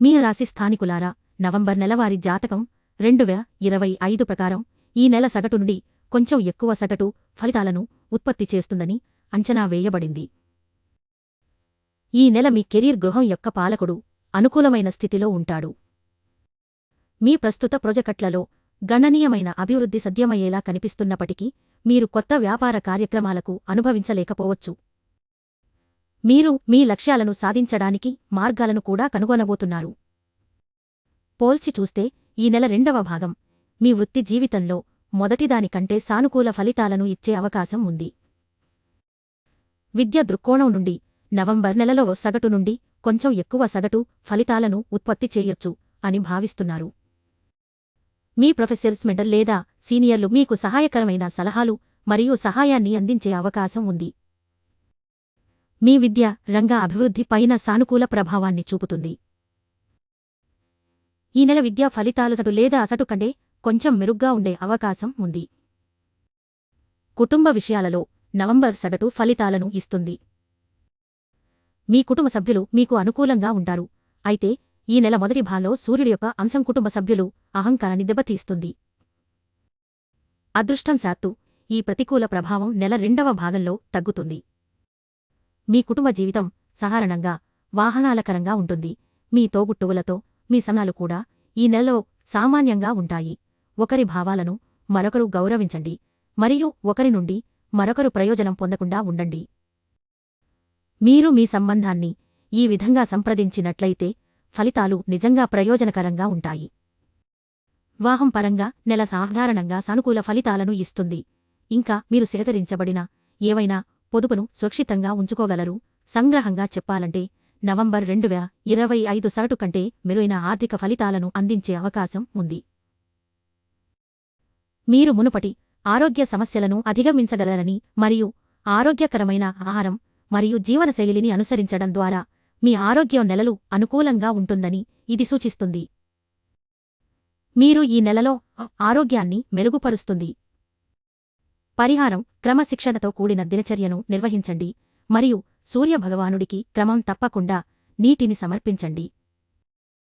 మీనరాశి స్థానికులారా, నవంబర్ నెలవారీ జాతకం 2025 ప్రకారం ఈ నెల సగటు నుండి కొంచెం ఎక్కువ సగటు ఫలితాలను ఉత్పత్తి చేస్తుందని అంచనా వేయబడింది. ఈ నెల మీ కెరీర్ గృహం యొక్క పాలకుడు అనుకూలమైన స్థితిలో ఉంటాడు. మీ ప్రస్తుత ప్రాజెక్టులలో గణనీయమైన అభివృద్ధి సాధ్యమయ్యేలా కనిపిస్తున్నప్పటికీ మీరు కొత్త వ్యాపార కార్యక్రమాలకు అనుభవించలేకపోవచ్చు. మీరు మీ లక్ష్యాలను సాధించడానికి మార్గాలను కూడా కనుగొనబోతున్నారు. పోల్చి చూస్తే ఈ నెల రెండవ భాగం మీ వృత్తి జీవితంలో మొదటిదానికంటే సానుకూల ఫలితాలను ఇచ్చే అవకాశం ఉంది. విద్య దృక్కోణం నుండి నవంబర్ నెలలో సగటు నుండి కొంచెం ఎక్కువ సగటు ఫలితాలను ఉత్పత్తి చేయొచ్చు అని భావిస్తున్నారు. మీ ప్రొఫెసర్స్ మెంటర్ లేదా సీనియర్లు మీకు సహాయకరమైన సలహాలు మరియు సహాయాన్ని అందించే అవకాశం ఉంది. మీ విద్య రంగ అభివృద్ధి పైన సానుకూల ప్రభావాన్ని చూపుతుంది. ఈ నెల విద్యా ఫలితాలు సగటు లేదా అసటు కంటే కొంచెం మెరుగ్గా ఉండే అవకాశం ఉంది. కుటుంబ విషయాలలో నవంబర్ సగటు ఫలితాలను ఇస్తుంది. మీ కుటుంబ సభ్యులు మీకు అనుకూలంగా ఉంటారు. అయితే ఈ నెల మొదటి భాగంలో సూర్యుడి యొక్క అంశం కుటుంబ సభ్యులు అహంకారాన్ని దెబ్బతీస్తుంది. అదృష్టంశాత్తు ఈ ప్రతికూల ప్రభావం నెల రెండవ భాగంలో తగ్గుతుంది. మీ కుటుంబ జీవితం సాధారణంగా వాహనాలకరంగా ఉంటుంది. మీ తోబుట్టువులతో మీ సమయాలు కూడా ఈ నెలలో సామాన్యంగా ఉంటాయి. ఒకరి భావాలను మరొకరు గౌరవించండి మరియు ఒకరి నుండి మరొకరు ప్రయోజనం పొందకుండా ఉండండి. మీరు మీ సంబంధాన్ని ఈ విధంగా సంప్రదించినట్లయితే ఫలితాలు నిజంగా ప్రయోజనకరంగా ఉంటాయి. వివాహం పరంగా నెల సాధారణంగా సానుకూల ఫలితాలను ఇస్తుంది. ఇంకా మీరు సేకరించబడిన ఏవైనా పొదుపును సురక్షితంగా ఉంచుకోగలరు. సంగ్రహంగా చెప్పాలంటే నవంబర్ 2025 సగటు కంటే మెరుగైన ఆర్థిక ఫలితాలను అందించే అవకాశం ఉంది. మీరు మునుపటి ఆరోగ్య సమస్యలను అధిగమించగలరని మరియు ఆరోగ్యకరమైన ఆహారం మరియు జీవనశైలిని అనుసరించడం ద్వారా మీ ఆరోగ్యం నెలలు అనుకూలంగా ఉంటుందని ఇది సూచిస్తుంది. మీరు ఈ నెలలో ఆరోగ్యాన్ని మెరుగుపరుస్తుంది. పరిహారం: క్రమశిక్షణతో కూడిన దినచర్యను నిర్వహించండి మరియు సూర్యభగవానుడికి క్రమం తప్పకుండా నీటిని సమర్పించండి.